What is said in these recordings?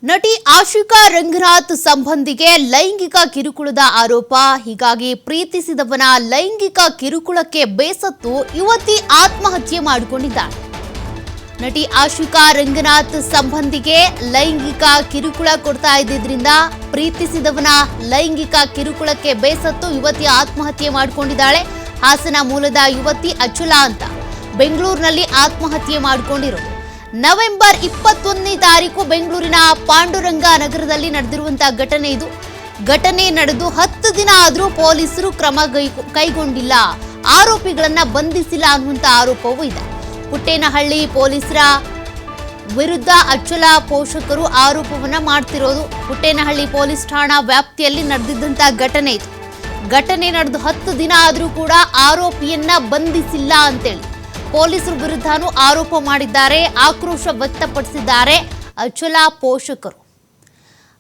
ನಟಿ ಆಶಿಕಾ ರಂಗನಾಥ್ ಸಂಬಂಧಿಗೆ ಲೈಂಗಿಕ ಕಿರುಕುಳದ ಆರೋಪ. ಹೀಗಾಗಿ ಪ್ರೀತಿಸಿದವನ ಲೈಂಗಿಕ ಕಿರುಕುಳಕ್ಕೆ ಬೇಸತ್ತು ಯುವತಿ ಆತ್ಮಹತ್ಯೆ ಮಾಡಿಕೊಂಡಿದ್ದಾಳೆ. ನಟಿ ಆಶಿಕಾ ರಂಗನಾಥ್ ಸಂಬಂಧಿಗೆ ಲೈಂಗಿಕ ಕಿರುಕುಳ ಕೊಡ್ತಾ ಇದ್ದಿದ್ರಿಂದ ಪ್ರೀತಿಸಿದವನ ಲೈಂಗಿಕ ಕಿರುಕುಳಕ್ಕೆ ಬೇಸತ್ತು ಯುವತಿ ಆತ್ಮಹತ್ಯೆ ಮಾಡಿಕೊಂಡಿದ್ದಾಳೆ. ಹಾಸನ ಮೂಲದ ಯುವತಿ ಅಚಲಾ ಅಂತ ಬೆಂಗಳೂರಿನಲ್ಲಿ ಆತ್ಮಹತ್ಯೆ ಮಾಡಿಕೊಂಡಿರೋದು. ನವೆಂಬರ್ 21ನೇ ತಾರೀಕು ಬೆಂಗಳೂರಿನ ಪಾಂಡುರಂಗ ನಗರದಲ್ಲಿ ನಡೆದಿರುವಂತಹ ಘಟನೆ ಇದು. ಘಟನೆ ನಡೆದು 10 ದಿನ ಆದರೂ ಪೊಲೀಸರು ಕ್ರಮ ಕೈಗೊಂಡಿಲ್ಲ, ಆರೋಪಿಗಳನ್ನ ಬಂಧಿಸಿಲ್ಲ ಅನ್ನುವಂಥ ಆರೋಪವೂ ಇದೆ. ಪುಟ್ಟೇನಹಳ್ಳಿ ಪೊಲೀಸರ ವಿರುದ್ಧ ಅಚಲಾ ಪೋಷಕರು ಆರೋಪವನ್ನ ಮಾಡ್ತಿರೋದು. ಪುಟ್ಟೇನಹಳ್ಳಿ ಪೊಲೀಸ್ ಠಾಣಾ ವ್ಯಾಪ್ತಿಯಲ್ಲಿ ನಡೆದಿದ್ದಂಥ ಘಟನೆ ಇದು. ಘಟನೆ ನಡೆದು 10 ದಿನ ಆದರೂ ಕೂಡ ಆರೋಪಿಯನ್ನ ಬಂಧಿಸಿಲ್ಲ ಅಂತೇಳಿ ಪೊಲೀಸರ ವಿರುದ್ಧನೂ ಆರೋಪ ಮಾಡಿದ್ದಾರೆ, ಆಕ್ರೋಶ ವ್ಯಕ್ತಪಡಿಸಿದ್ದಾರೆ ಅಚಲಾ ಪೋಷಕರು.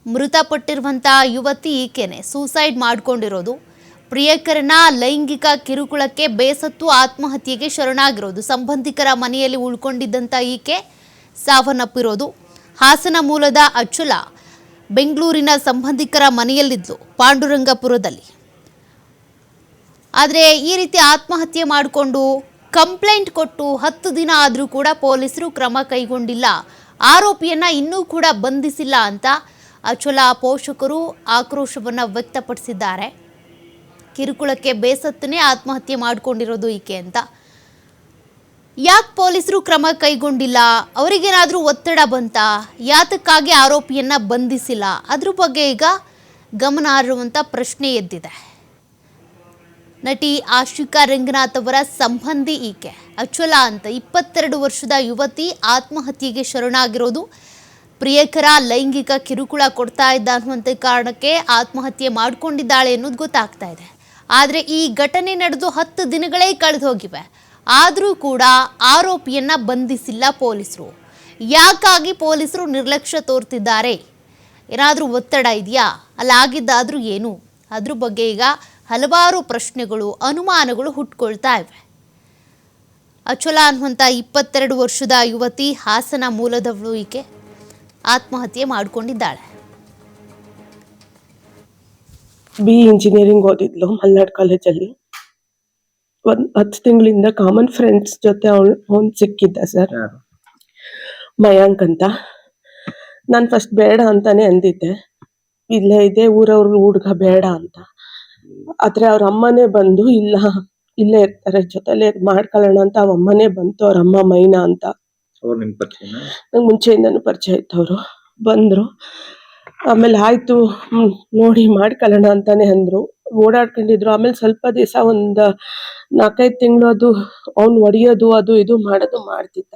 ಮೃತಪಟ್ಟಿರುವಂತಹ ಯುವತಿ ಈಕೆನೆ ಸೂಸೈಡ್ ಮಾಡಿಕೊಂಡಿರೋದು. ಪ್ರಿಯಕರನ ಲೈಂಗಿಕ ಕಿರುಕುಳಕ್ಕೆ ಬೇಸತ್ತು ಆತ್ಮಹತ್ಯೆಗೆ ಶರಣಾಗಿರೋದು. ಸಂಬಂಧಿಕರ ಮನೆಯಲ್ಲಿ ಉಳ್ಕೊಂಡಿದ್ದಂಥ ಈಕೆ ಸಾವನ್ನಪ್ಪಿರೋದು. ಹಾಸನ ಮೂಲದ ಅಚಲಾ ಬೆಂಗಳೂರಿನ ಸಂಬಂಧಿಕರ ಮನೆಯಲ್ಲಿದ್ಲು ಪಾಂಡುರಂಗಪುರದಲ್ಲಿ. ಆದರೆ ಈ ರೀತಿ ಆತ್ಮಹತ್ಯೆ ಮಾಡಿಕೊಂಡು ಕಂಪ್ಲೇಂಟ್ ಕೊಟ್ಟು 10 ದಿನ ಆದರೂ ಕೂಡ ಪೊಲೀಸರು ಕ್ರಮ ಕೈಗೊಂಡಿಲ್ಲ, ಆರೋಪಿಯನ್ನ ಇನ್ನೂ ಕೂಡ ಬಂಧಿಸಿಲ್ಲ ಅಂತ ಅಚಲಾ ಪೋಷಕರು ಆಕ್ರೋಶವನ್ನು ವ್ಯಕ್ತಪಡಿಸಿದ್ದಾರೆ. ಕಿರುಕುಳಕ್ಕೆ ಬೇಸತ್ತನೇ ಆತ್ಮಹತ್ಯೆ ಮಾಡಿಕೊಂಡಿರೋದು ಈಕೆ ಅಂತ. ಯಾಕೆ ಪೊಲೀಸರು ಕ್ರಮ ಕೈಗೊಂಡಿಲ್ಲ? ಅವರಿಗೇನಾದರೂ ಒತ್ತಡ ಬಂತ? ಯಾತಕ್ಕಾಗಿ ಆರೋಪಿಯನ್ನ ಬಂಧಿಸಿಲ್ಲ? ಅದ್ರ ಬಗ್ಗೆ ಈಗ ಗಮನಾರ್ಹವಂತ ಪ್ರಶ್ನೆ ಎದ್ದಿದೆ. ನಟಿ ಆಶಿಕಾ ರಂಗನಾಥ್ ಅವರ ಸಂಬಂಧಿ ಈಕೆ ಅಚಲಾ ಅಂತ 22 ವರ್ಷದ ಯುವತಿ ಆತ್ಮಹತ್ಯೆಗೆ ಶರಣಾಗಿರೋದು. ಪ್ರಿಯಕರ ಲೈಂಗಿಕ ಕಿರುಕುಳ ಕೊಡ್ತಾ ಇದ್ದ ಅನ್ನುವಂಥ ಕಾರಣಕ್ಕೆ ಆತ್ಮಹತ್ಯೆ ಮಾಡಿಕೊಂಡಿದ್ದಾಳೆ ಅನ್ನೋದು ಗೊತ್ತಾಗ್ತಾ ಇದೆ. ಆದರೆ ಈ ಘಟನೆ ನಡೆದು 10 ದಿನಗಳೇ ಕಳೆದು ಹೋಗಿವೆ, ಆದರೂ ಕೂಡ ಆರೋಪಿಯನ್ನ ಬಂಧಿಸಿಲ್ಲ ಪೊಲೀಸರು. ಯಾಕಾಗಿ ಪೊಲೀಸರು ನಿರ್ಲಕ್ಷ್ಯ ತೋರ್ತಿದ್ದಾರೆ? ಏನಾದರೂ ಒತ್ತಡ ಇದೆಯಾ? ಅಲ್ಲಾಗಿದ್ದಾದರೂ ಏನು? ಅದ್ರ ಬಗ್ಗೆ ಈಗ ಹಲವಾರು ಪ್ರಶ್ನೆಗಳು, ಅನುಮಾನಗಳು ಹುಟ್ಕೊಳ್ತಾ ಇವೆ. ಅಚಲಾ ಅನ್ನುವಂಥ 22 ವರ್ಷದ ಯುವತಿ ಹಾಸನ ಮೂಲದವಳು ಈಕೆ ಆತ್ಮಹತ್ಯೆ ಮಾಡಿಕೊಂಡಿದ್ದಾಳೆ. BE ಇಂಜಿನಿಯರಿಂಗ್ ಓದಿದ್ಲು ಮಲ್ನಾಡ್ ಕಾಲೇಜಲ್ಲಿ. 10 ತಿಂಗಳಿಂದ ಕಾಮನ್ ಫ್ರೆಂಡ್ಸ್ ಜೊತೆ ಅವ್ನು ಸಿಕ್ಕಿದ್ದ ಸರ್, ಮಯಾಂಕ್ ಅಂತ. ನಾನು ಫಸ್ಟ್ ಬೇಡ ಅಂತಾನೆ ಅಂದಿದ್ದೆ, ಇಲ್ಲೇ ಇದೇ ಊರವ್ರ ಹುಡುಗ ಬೇಡ ಅಂತ. ಆದ್ರೆ ಅವ್ರ ಅಮ್ಮನೇ ಬಂದು ಇಲ್ಲ ಇಲ್ಲೇ ಇರ್ತಾರೆ ಜೊತೆಲೆ ಮಾಡ್ಕೊಳ್ಳೋಣ ಅಂತ ಅವ್ರ ಅಮ್ಮನೇ ಬಂತು. ಅವ್ರ ಅಮ್ಮ ಮೈನಾ ಅಂತ, ನಂಗೆ ಮುಂಚೆಯಿಂದನೂ ಪರಿಚಯ ಇತ್ತು. ಅವರು ಬಂದ್ರು, ಆಮೇಲೆ ಆಯ್ತು ನೋಡಿ ಮಾಡ್ಕೊಳ್ಳೋಣ ಅಂತಾನೆ ಅಂದ್ರು. ಓಡಾಡ್ಕೊಂಡಿದ್ರು. ಆಮೇಲೆ ಸ್ವಲ್ಪ ದಿವಸ ಒಂದ್ 4-5 ತಿಂಗಳು ಅದು ಅವ್ನು ಹೊಡಿಯೋದು ಅದು ಇದು ಮಾಡೋದು ಮಾಡ್ತಿದ್ದ.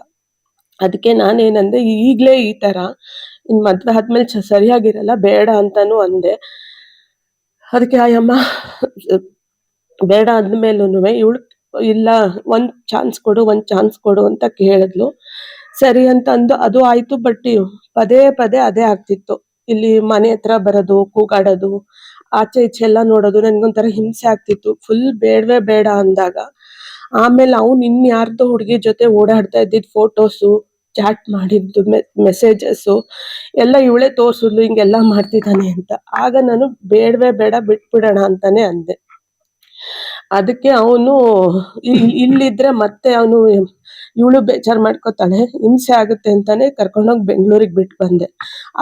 ಅದಕ್ಕೆ ನಾನೇನಂದೆ, ಈಗ್ಲೇ ಈ ತರ ಇನ್ ಮದ್ವೆ ಆದ್ಮೇಲೆ ಸರಿಯಾಗಿರಲ್ಲ, ಬೇಡ ಅಂತಾನು ಅಂದೆ. ಅದಕ್ಕೆ ಆಯಮ್ಮ ಬೇಡ ಅಂದ್ಮೇಲೂನುವೆ ಇವಳು ಇಲ್ಲ ಒಂದ್ ಚಾನ್ಸ್ ಕೊಡು ಅಂತ ಕೇಳಿದ್ಲು. ಸರಿ ಅಂತ ಅಂದು ಅದು ಆಯ್ತು. ಬಟ್ ಪದೇ ಪದೇ ಅದೇ ಆಗ್ತಿತ್ತು. ಇಲ್ಲಿ ಮನೆ ಹತ್ರ ಬರೋದು, ಕೂಗಾಡೋದು, ಆಚೆ ಈಚೆ ಎಲ್ಲ ನೋಡೋದು. ನನ್ಗೊಂಥರ ಹಿಂಸೆ ಆಗ್ತಿತ್ತು. ಫುಲ್ ಬೇಡವೇ ಬೇಡ ಅಂದಾಗ ಆಮೇಲೆ ಅವ್ನು ಇನ್ಯಾರ್ದೋ ಹುಡುಗಿ ಜೊತೆ ಓಡಾಡ್ತಾ ಇದ್ದಿದ್ ಫೋಟೋಸು, ಚಾಟ್ ಮಾಡಿದ್ದು ಮೆಸೇಜಸ್ ಎಲ್ಲ ಇವಳೇ ತೋರ್ಸಿದ್ಲು, ಹಿಂಗೆಲ್ಲ ಮಾಡ್ತಿದ್ದಾನೆ ಅಂತ. ಆಗ ನಾನು ಬೇಡವೇ ಬೇಡ ಬಿಟ್ಬಿಡೋಣ ಅಂತಾನೆ ಅಂದೆ. ಅದಕ್ಕೆ ಅವನು ಇಲ್ಲಿದ್ರೆ ಮತ್ತೆ ಅವನು ಇವಳು ಬೇಜಾರ್ ಮಾಡ್ಕೋತಾಳೆ, ಹಿಂಸೆ ಆಗುತ್ತೆ ಅಂತಾನೆ ಕರ್ಕೊಂಡೋಗಿ ಬೆಂಗಳೂರಿಗೆ ಬಿಟ್ಟು ಬಂದೆ.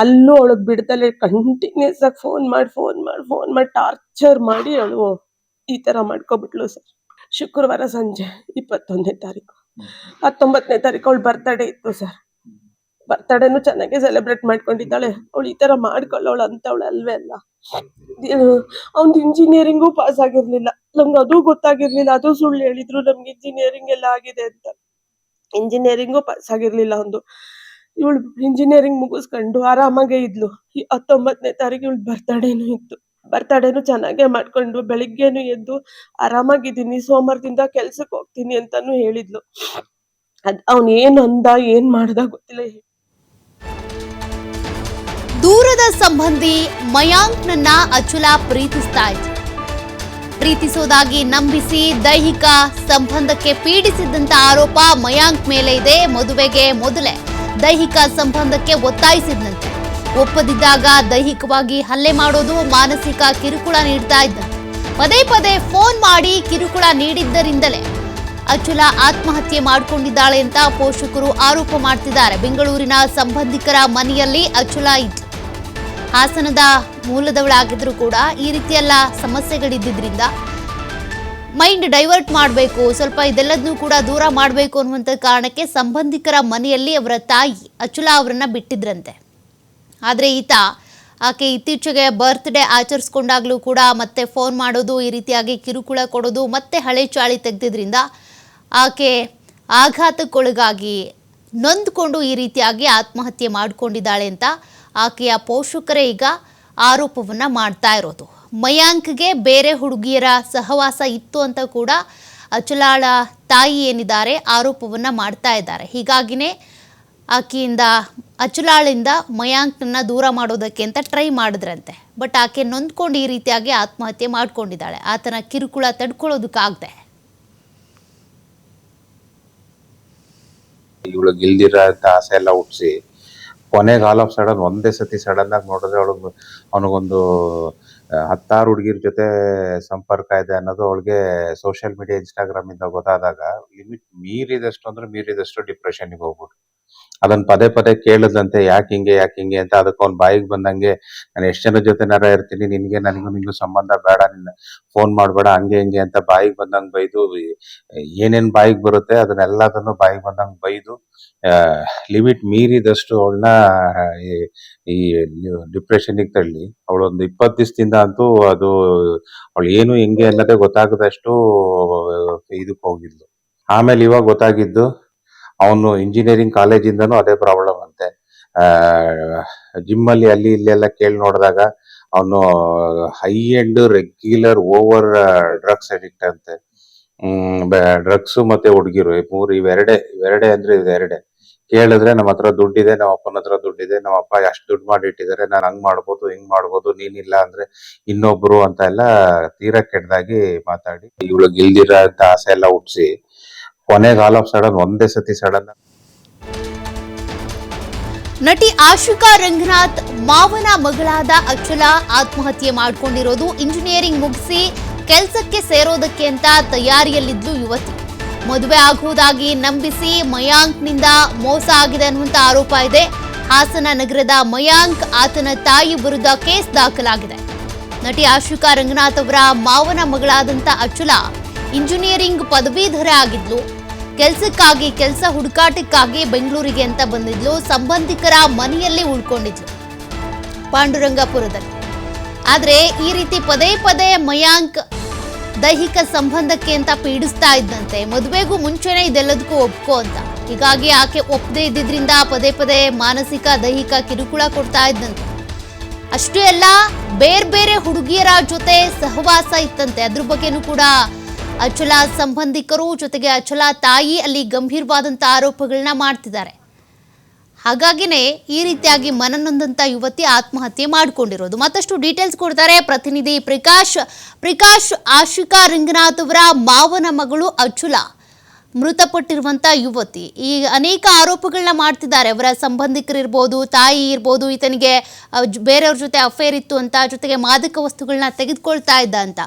ಅಲ್ಲೂ ಅವಳಗ್ ಬಿಡ್ದಲೆ ಕಂಟಿನ್ಯೂಸ್ ಆಗಿ ಫೋನ್ ಮಾಡಿ ಟಾರ್ಚರ್ ಮಾಡಿ ಅವಳು ಈ ತರ ಮಾಡ್ಕೊಬಿಟ್ಲು ಸರ್. ಶುಕ್ರವಾರ ಸಂಜೆ 21ನೇ ತಾರೀಕು 19ನೇ ತಾರೀಕು ಅವಳು ಬರ್ತಡೇ ಇತ್ತು ಸರ್. ಬರ್ತಡೇನು ಚೆನ್ನಾಗಿ ಸೆಲೆಬ್ರೇಟ್ ಮಾಡ್ಕೊಂಡಿದ್ದಾಳೆ. ಅವಳು ಈ ತರ ಮಾಡ್ಕೊಳ್ಳೋಳು ಅಂತ ಅವಳು ಅಲ್ವೇ ಅಲ್ಲ. ಅವ್ನು ಇಂಜಿನಿಯರಿಂಗು ಪಾಸ್ ಆಗಿರ್ಲಿಲ್ಲ. ನಮ್ಗೆ ಅದು ಗೊತ್ತಾಗಿರ್ಲಿಲ್ಲ, ಅದು ಸುಳ್ಳು ಹೇಳಿದ್ರು ನಮ್ಗೆ ಇಂಜಿನಿಯರಿಂಗ್ ಎಲ್ಲ ಆಗಿದೆ ಅಂತ. ಇಂಜಿನಿಯರಿಂಗು ಪಾಸ್ ಆಗಿರ್ಲಿಲ್ಲ ಒಂದು. ಇವಳು ಇಂಜಿನಿಯರಿಂಗ್ ಮುಗಿಸ್ಕೊಂಡು ಆರಾಮಾಗೆ ಇದ್ಲು. 19ನೇ ತಾರೀಕು ಇವಳು ಬರ್ತಡೇನು ಇತ್ತು. ಬರ್ತಡೇನು ಚೆನ್ನಾಗೆ ಮಾಡ್ಕೊಂಡು ಬೆಳಿಗ್ಗೆನು ಎದ್ದು ಆರಾಮಾಗಿದ್ದೀನಿ, ಸೋಮವಾರದಿಂದ ಕೆಲ್ಸಕ್ಕೆ ಹೋಗ್ತೀನಿ ಅಂತಾನು ಹೇಳಿದ್ಲು. ಅವ್ನು ಏನ್ ಅಂದ ಏನ್ ಮಾಡ್ದ ಗೊತ್ತಿಲ್ಲ. ದೂರದ ಸಂಬಂಧಿ ಮಯಾಂಕ್ನನ್ನ ಅಚಲಾ ಪ್ರೀತಿಸ್ತಾ ಇದ್ರು. ಪ್ರೀತಿಸೋದಾಗಿ ನಂಬಿಸಿ ದೈಹಿಕ ಸಂಬಂಧಕ್ಕೆ ಪೀಡಿಸಿದಂತ ಆರೋಪ ಮಯಾಂಕ್ ಮೇಲೆ ಇದೆ. ಮದುವೆಗೆ ಮೊದಲೇ ದೈಹಿಕ ಸಂಬಂಧಕ್ಕೆ ಒತ್ತಾಯಿಸಿದಂತೆ ಒಪ್ಪದಿದ್ದಾಗ ದೈಹಿಕವಾಗಿ ಹಲ್ಲೆ ಮಾಡೋದು, ಮಾನಸಿಕ ಕಿರುಕುಳ ನೀಡ್ತಾ ಇದ್ದಂತೆ. ಪದೇ ಪದೇ ಫೋನ್ ಮಾಡಿ ಕಿರುಕುಳ ನೀಡಿದ್ದರಿಂದಲೇ ಅಚಲ ಆತ್ಮಹತ್ಯೆ ಮಾಡಿಕೊಂಡಿದ್ದಾಳೆ ಅಂತ ಪೋಷಕರು ಆರೋಪ ಮಾಡ್ತಿದ್ದಾರೆ. ಬೆಂಗಳೂರಿನ ಸಂಬಂಧಿಕರ ಮನೆಯಲ್ಲಿ ಅಚಲ ಇತ್ತು. ಹಾಸನದ ಮೂಲದವಳಾಗಿದ್ರು ಕೂಡ ಈ ರೀತಿಯೆಲ್ಲ ಸಮಸ್ಯೆಗಳಿದ್ದರಿಂದ ಮೈಂಡ್ ಡೈವರ್ಟ್ ಮಾಡಬೇಕು, ಸ್ವಲ್ಪ ಇದೆಲ್ಲದನ್ನೂ ಕೂಡ ದೂರ ಮಾಡಬೇಕು ಅನ್ನುವಂಥ ಕಾರಣಕ್ಕೆ ಸಂಬಂಧಿಕರ ಮನೆಯಲ್ಲಿ ಅವರ ತಾಯಿ ಅಚಲಾ ಅವರನ್ನ ಬಿಟ್ಟಿದ್ರಂತೆ. ಆದರೆ ಆಕೆ ಇತ್ತೀಚೆಗೆ ಬರ್ತ್ಡೇ ಆಚರಿಸ್ಕೊಂಡಾಗಲೂ ಕೂಡ ಮತ್ತೆ ಫೋನ್ ಮಾಡೋದು, ಈ ರೀತಿಯಾಗಿ ಕಿರುಕುಳ ಕೊಡೋದು, ಮತ್ತೆ ಹಳೆ ಚಾಳಿ ತೆಗೆದಿದ್ರಿಂದ ಆಕೆ ಆಘಾತಕ್ಕೊಳಗಾಗಿ ನೊಂದ್ಕೊಂಡು ಈ ರೀತಿಯಾಗಿ ಆತ್ಮಹತ್ಯೆ ಮಾಡಿಕೊಂಡಿದ್ದಾಳೆ ಅಂತ ಆಕೆಯ ಪೋಷಕರೇ ಈಗ ಆರೋಪವನ್ನು ಮಾಡ್ತಾ ಇರೋದು. ಮಯಾಂಕ್ಗೆ ಬೇರೆ ಹುಡುಗಿಯರ ಸಹವಾಸ ಇತ್ತು ಅಂತ ಕೂಡ ಅಚಲಾಳ ತಾಯಿ ಏನಿದ್ದಾರೆ ಆರೋಪವನ್ನು ಮಾಡ್ತಾ ಇದ್ದಾರೆ. ಹೀಗಾಗಿನೇ ಆಕೆಯಿಂದ ಅಚಲಾಳಿಂದ ಮಯಾಂಕ್ನ ದೂರ ಮಾಡೋದಕ್ಕೆ ಅಂತ ಟ್ರೈ ಮಾಡಿದ್ರಂತೆ. ಬಟ್ ಆಕೆ ನೊಂದ್ಕೊಂಡು ಈ ರೀತಿಯಾಗಿ ಆತ್ಮಹತ್ಯೆ ಮಾಡ್ಕೊಂಡಿದ್ದಾಳೆ, ಆತನ ಕಿರುಕುಳ ತಡ್ಕೊಳ್ಳೋದಕ್ಕಾಗದೆ. ಇವಳು ಗೆಲ್ದಿರೋ ಅಂತ ಆಸೆ ಎಲ್ಲ ಹುಟ್ಟಿಸಿ ಕೊನೆಗೆ ಆಲ್ ಆಫ್ ಸಡನ್ ಒಂದೇ ಸತಿ ಸಡನ್ ಆಗಿ ನೋಡಿದ್ರೆ ಅವನಿಗೊಂದು 10 ಹುಡುಗಿರ ಜೊತೆ ಸಂಪರ್ಕ ಇದೆ ಅನ್ನೋದು ಅವಳಿಗೆ ಸೋಷಿಯಲ್ ಮೀಡಿಯಾ ಇನ್ಸ್ಟಾಗ್ರಾಮ್ ಇಂದ ಗೊತ್ತಾದಾಗ ಲಿಮಿಟ್ ಮೀರಿದಷ್ಟು ಡಿಪ್ರೆಷನ್ಗೆ ಹೋಗ್ಬಿಟ್ಟು ಅದನ್ನ ಪದೇ ಪದೇ ಕೇಳದಂತೆ ಯಾಕೆ ಹಿಂಗೆ ಅಂತ ಅದಕ್ಕೆ ಅವ್ನ ಬಾಯಿಗೆ ಬಂದಂಗೆ ನಾನು ಎಷ್ಟು ಜನ ಜೊತೆನಾರ ಇರ್ತೀನಿ, ನನಗೂ ಸಂಬಂಧ ಬೇಡ, ನಿನ್ನ ಫೋನ್ ಮಾಡಬೇಡ, ಹಂಗೆ ಅಂತ ಬಾಯಿಗೆ ಬಂದಂಗೆ ಬೈದು ಏನೇನ್ ಬಾಯಿಗೆ ಬರುತ್ತೆ ಅದನ್ನೆಲ್ಲದನ್ನು ಬಾಯಿಗೆ ಬಂದಂಗೆ ಬೈದು ಲಿಮಿಟ್ ಮೀರಿದಷ್ಟು ಅವಳನ್ನ ಈ ಡಿಪ್ರೆಷನ್ಗೆ ತಳ್ಳಿ ಅವಳು ಒಂದು 20 ದಿವಸದಿಂದ ಅಂತೂ ಅದು ಅವಳು ಏನು ಹೆಂಗೆ ಅನ್ನೋದೇ ಗೊತ್ತಾಗದಷ್ಟು ಇದಕ್ಕೆ ಹೋಗಿದ್ಲು. ಆಮೇಲೆ ಇವಾಗ ಗೊತ್ತಾಗಿದ್ದು ಅವನು ಇಂಜಿನಿಯರಿಂಗ್ ಕಾಲೇಜಿಂದನೂ ಅದೇ ಪ್ರಾಬ್ಲಮ್ ಅಂತೆ. ಜಿಮ್ ಅಲ್ಲಿ ಅಲ್ಲಿ ಇಲ್ಲೆಲ್ಲ ಕೇಳಿ ನೋಡಿದಾಗ ಅವನು high end regular over drugs addict ಅಂತೆ. ಡ್ರಗ್ಸ್ ಮತ್ತೆ ಹುಡುಗಿರು ಇವೆರಡೇ ಅಂದ್ರೆ ಇದೆರಡೆ. ಕೇಳಿದ್ರೆ ನಮ್ಮ ಹತ್ರ ದುಡ್ಡಿದೆ, ನಮ್ಮ ಅಪ್ಪನ ಹತ್ರ ದುಡ್ಡಿದೆ, ನಮ್ಮ ಅಪ್ಪ ಎಷ್ಟು ದುಡ್ಡು ಮಾಡಿಟ್ಟಿದ್ದಾರೆ, ನಾನು ಹಂಗ್ ಮಾಡ್ಬೋದು ಹಿಂಗ್ ಮಾಡ್ಬೋದು, ನೀನಿಲ್ಲ ಅಂದ್ರೆ ಇನ್ನೊಬ್ರು ಅಂತ ಎಲ್ಲ ತೀರಾ ಕೆಟ್ಟದಾಗಿ ಮಾತಾಡಿ ಇವಳು ಗೆಲ್ದಿರೋ ಅಂತ ಆಸೆ ಎಲ್ಲ ಹುಟ್ಟಿಸಿ ಕೊನೆಗೆ ಆಲ್ ಆಫ್ ಸಡನ್ ಒಂದೇ ಸತಿ ಸಡನ್. ನಟಿ ಆಶಿಕಾ ರಂಗನಾಥ್ ಮಾವನ ಮಗಳಾದ ಅಚಲಾ ಆತ್ಮಹತ್ಯೆ ಮಾಡಿಕೊಂಡಿರೋದು. ಇಂಜಿನಿಯರಿಂಗ್ ಮುಗಿಸಿ ಕೆಲಸಕ್ಕೆ ಸೇರೋದಕ್ಕೆ ಅಂತ ತಯಾರಿಯಲ್ಲಿದ್ಲು ಯುವತಿ. ಮದುವೆ ಆಗುವುದಾಗಿ ನಂಬಿಸಿ ಮಯಾಂಕ್ನಿಂದ ಮೋಸ ಆಗಿದೆ ಅನ್ನುವಂಥ ಆರೋಪ ಇದೆ. ಹಾಸನ ನಗರದ ಮಯಾಂಕ್ ಆತನ ತಾಯಿ ವಿರುದ್ಧ ಕೇಸ್ ದಾಖಲಾಗಿದೆ. ನಟಿ ಆಶಿಕಾ ರಂಗನಾಥ್ ಅವರ ಮಾವನ ಮಗಳಾದಂಥ ಅಚಲಾ ಇಂಜಿನಿಯರಿಂಗ್ ಪದವೀಧರೆ ಆಗಿದ್ಲು. ಕೆಲಸ ಹುಡುಕಾಟಕ್ಕಾಗಿ ಬೆಂಗಳೂರಿಗೆ ಅಂತ ಬಂದಿದ್ಲು. ಸಂಬಂಧಿಕರ ಮನೆಯಲ್ಲಿ ಉಳ್ಕೊಂಡಿದ್ಲು ಪಾಂಡುರಂಗಪುರದಲ್ಲಿ. ಆದರೆ ಈ ರೀತಿ ಪದೇ ಪದೇ ಮಯಾಂಕ್ ದೈಹಿಕ ಸಂಬಂಧಕ್ಕೆ ಅಂತ ಪೀಡಿಸ್ತಾ ಇದ್ದಂತೆ. ಮದುವೆಗೂ ಮುಂಚೆನೇ ಇದೆಲ್ಲದಕ್ಕೂ ಒಪ್ಕೋ ಅಂತ. ಹೀಗಾಗಿ ಆಕೆ ಒಪ್ಪದೇ ಇದ್ದಿದ್ರಿಂದ ಪದೇ ಪದೇ ಮಾನಸಿಕ ದೈಹಿಕ ಕಿರುಕುಳ ಕೊಡ್ತಾ ಇದ್ದಂತೆ. ಅಷ್ಟೇ ಅಲ್ಲ, ಬೇರೆ ಹುಡುಗಿಯರ ಜೊತೆ ಸಹವಾಸ ಇತ್ತಂತೆ. ಅದ್ರ ಬಗ್ಗೆನೂ ಕೂಡ ಅಚಲಾ ಸಂಬಂಧಿಕರು ಜೊತೆಗೆ ಅಚಲಾ ತಾಯಿ ಅಲ್ಲಿ ಗಂಭೀರವಾದಂಥ ಆರೋಪಗಳನ್ನ ಮಾಡ್ತಿದ್ದಾರೆ. ಹಾಗಾಗಿನೇ ಈ ರೀತಿಯಾಗಿ ಮನನೊಂದಂಥ ಯುವತಿ ಆತ್ಮಹತ್ಯೆ ಮಾಡಿಕೊಂಡಿರೋದು. ಮತ್ತಷ್ಟು ಡೀಟೇಲ್ಸ್ ಕೊಡ್ತಾರೆ ಪ್ರತಿನಿಧಿ ಪ್ರಕಾಶ್. ಆಶಿಕಾ ರಂಗನಾಥ್ ಅವರ ಮಾವನ ಮಗಳು ಅಚಲಾ ಮೃತಪಟ್ಟಿರುವಂಥ ಯುವತಿ ಈ ಅನೇಕ ಆರೋಪಗಳನ್ನ ಮಾಡ್ತಿದ್ದಾರೆ. ಅವರ ಸಂಬಂಧಿಕರಿರ್ಬೋದು, ತಾಯಿ ಇರ್ಬೋದು, ಈತನಿಗೆ ಬೇರೆಯವ್ರ ಜೊತೆ ಅಫೇರ್ ಇತ್ತು ಅಂತ, ಜೊತೆಗೆ ಮಾದಕ ವಸ್ತುಗಳನ್ನ ತೆಗೆದುಕೊಳ್ತಾ ಇದ್ದ ಅಂತ.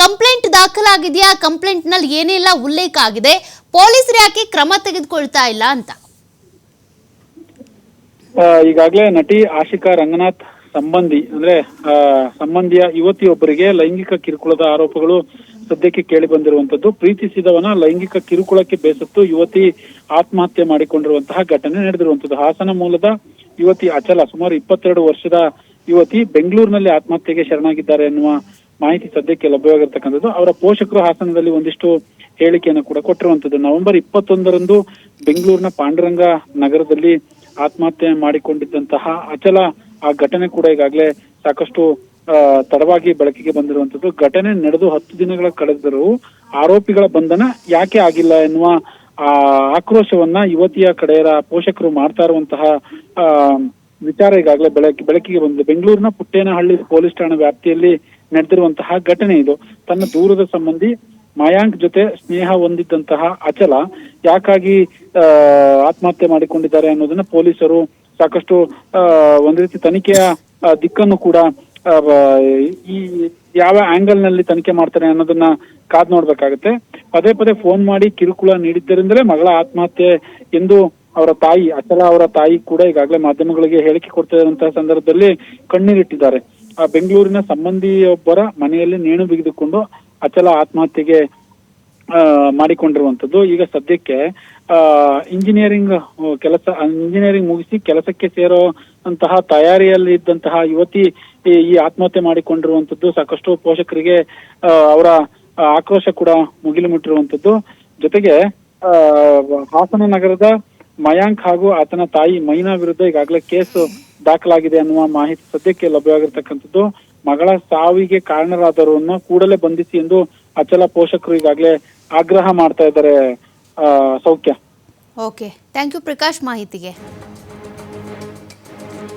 ಕಂಪ್ಲೇಂಟ್ ದಾಖಲಾಗಿದೆಯಾ? ಕಂಪ್ಲೇಂಟ್ನಲ್ಲಿ ಏನೆಲ್ಲ ಉಲ್ಲೇಖ ಆಗಿದೆ? ಪೊಲೀಸರು ಯಾಕೆ ಕ್ರಮ ತೆಗೆದುಕೊಳ್ತಾ ಇಲ್ಲ ಅಂತ? ಈಗಾಗಲೇ ನಟಿ ಆಶಿಕಾ ರಂಗನಾಥ್ ಸಂಬಂಧಿಯ ಯುವತಿಯೊಬ್ಬರಿಗೆ ಲೈಂಗಿಕ ಕಿರುಕುಳದ ಆರೋಪಗಳು ಸದ್ಯಕ್ಕೆ ಕೇಳಿ ಬಂದಿರುವಂತದ್ದು. ಪ್ರೀತಿಸಿದವನ ಲೈಂಗಿಕ ಕಿರುಕುಳಕ್ಕೆ ಬೇಸತ್ತು ಯುವತಿ ಆತ್ಮಹತ್ಯೆ ಮಾಡಿಕೊಂಡಿರುವಂತಹ ಘಟನೆ ನಡೆದಿರುವಂತದ್ದು. ಹಾಸನ ಮೂಲದ ಯುವತಿ ಅಚಲಾ, ಸುಮಾರು 22 ವರ್ಷದ ಯುವತಿ, ಬೆಂಗಳೂರಿನಲ್ಲಿ ಆತ್ಮಹತ್ಯೆಗೆ ಶರಣಾಗಿದ್ದಾರೆ ಎನ್ನುವ ಮಾಹಿತಿ ಸದ್ಯಕ್ಕೆ ಲಭ್ಯವಾಗಿರ್ತಕ್ಕಂಥದ್ದು. ಅವರ ಪೋಷಕರು ಹಾಸನದಲ್ಲಿ ಒಂದಿಷ್ಟು ಹೇಳಿಕೆಯನ್ನು ಕೂಡ ಕೊಟ್ಟಿರುವಂತದ್ದು. ನವೆಂಬರ್ 21ರಂದು ಬೆಂಗಳೂರಿನ ಪಾಂಡುರಂಗ ನಗರದಲ್ಲಿ ಆತ್ಮಹತ್ಯೆ ಮಾಡಿಕೊಂಡಿದ್ದಂತಹ ಅಚಲಾ, ಆ ಘಟನೆ ಕೂಡ ಈಗಾಗಲೇ ಸಾಕಷ್ಟು ತಡವಾಗಿ ಬೆಳಕಿಗೆ ಬಂದಿರುವಂತದ್ದು. ಘಟನೆ ನಡೆದು 10 ದಿನಗಳ ಕಳೆದರೂ ಆರೋಪಿಗಳ ಬಂಧನ ಯಾಕೆ ಆಗಿಲ್ಲ ಎನ್ನುವ ಆಕ್ರೋಶವನ್ನ ಯುವತಿಯ ಕಡೆಯ ಪೋಷಕರು ಮಾಡ್ತಾ ಇರುವಂತಹ ವಿಚಾರ ಈಗಾಗಲೇ ಬೆಳಕಿಗೆ ಬಂದಿದೆ. ಬೆಂಗಳೂರಿನ ಪುಟ್ಟೇನಹಳ್ಳಿ ಪೊಲೀಸ್ ಠಾಣಾ ವ್ಯಾಪ್ತಿಯಲ್ಲಿ ನಡೆದಿರುವಂತಹ ಘಟನೆ ಇದು. ತನ್ನ ದೂರದ ಸಂಬಂಧಿ ಮಯಾಂಕ್ ಜೊತೆ ಸ್ನೇಹ ಹೊಂದಿದ್ದಂತಹ ಅಚಲಾ ಯಾಕಾಗಿ ಆತ್ಮಹತ್ಯೆ ಮಾಡಿಕೊಂಡಿದ್ದಾರೆ ಅನ್ನೋದನ್ನ ಪೊಲೀಸರು ಸಾಕಷ್ಟು ಒಂದ್ ರೀತಿ ತನಿಖೆಯ ದಿಕ್ಕನ್ನು ಕೂಡ ಈ ಯಾವ ಆಂಗಲ್ ನಲ್ಲಿ ತನಿಖೆ ಮಾಡ್ತಾರೆ ಅನ್ನೋದನ್ನ ಕಾದ್ ನೋಡ್ಬೇಕಾಗತ್ತೆ. ಪದೇ ಪದೇ ಫೋನ್ ಮಾಡಿ ಕಿರುಕುಳ ನೀಡಿದ್ದರಿಂದಲೇ ಮಗಳ ಆತ್ಮಹತ್ಯೆ ಎಂದು ಅವರ ತಾಯಿ ಅಚಲ ಅವರ ತಾಯಿ ಕೂಡ ಈಗಾಗಲೇ ಮಾಧ್ಯಮಗಳಿಗೆ ಹೇಳಿಕೆ ಕೊಡ್ತಾ ಇರುವಂತಹ ಸಂದರ್ಭದಲ್ಲಿ ಕಣ್ಣೀರಿಟ್ಟಿದ್ದಾರೆ. ಬೆಂಗಳೂರಿನ ಸಂಬಂಧಿಯೊಬ್ಬರ ಮನೆಯಲ್ಲಿ ನೇಣು ಬಿಗಿದುಕೊಂಡು ಅಚಲ ಆತ್ಮಹತ್ಯೆಗೆ ಮಾಡಿಕೊಂಡಿರುವಂತದ್ದು. ಈಗ ಸದ್ಯಕ್ಕೆ ಇಂಜಿನಿಯರಿಂಗ್ ಮುಗಿಸಿ ಕೆಲಸಕ್ಕೆ ಸೇರೋ ಅಂತಹ ತಯಾರಿಯಲ್ಲಿ ಇದ್ದಂತಹ ಯುವತಿ ಈ ಆತ್ಮಹತ್ಯೆ ಮಾಡಿಕೊಂಡಿರುವಂತದ್ದು ಸಾಕಷ್ಟು ಪೋಷಕರಿಗೆ ಅವರ ಆಕ್ರೋಶ ಕೂಡ ಮುಗಿಲು ಮುಟ್ಟಿರುವಂತದ್ದು. ಜೊತೆಗೆ ಹಾಸನ ನಗರದ ಮಯಾಂಕ್ ಹಾಗೂ ಆತನ ತಾಯಿ ಮೈನಾ ವಿರುದ್ಧ ಈಗಾಗಲೇ ಕೇಸು ದಾಖಲಾಗಿದೆ ಅನ್ನುವ ಮಾಹಿತಿ ಸದ್ಯಕ್ಕೆ ಲಭ್ಯವಾಗಿರ್ತಕ್ಕಂಥದ್ದು. ಮಗಳ ಸಾವಿಗೆ ಕಾರಣರಾದವರನ್ನು ಕೂಡಲೇ ಬಂಧಿಸಿ ಎಂದು ಅಚಲ ಪೋಷಕರು ಈಗಾಗಲೇ ಆಗ್ರಹ ಮಾಡ್ತಾ ಇದ್ದಾರೆ. ಸೌಖ್ಯ. ಓಕೆ, ಥ್ಯಾಂಕ್ ಯು ಪ್ರಕಾಶ್ ಮಾಹಿತಿಗೆ.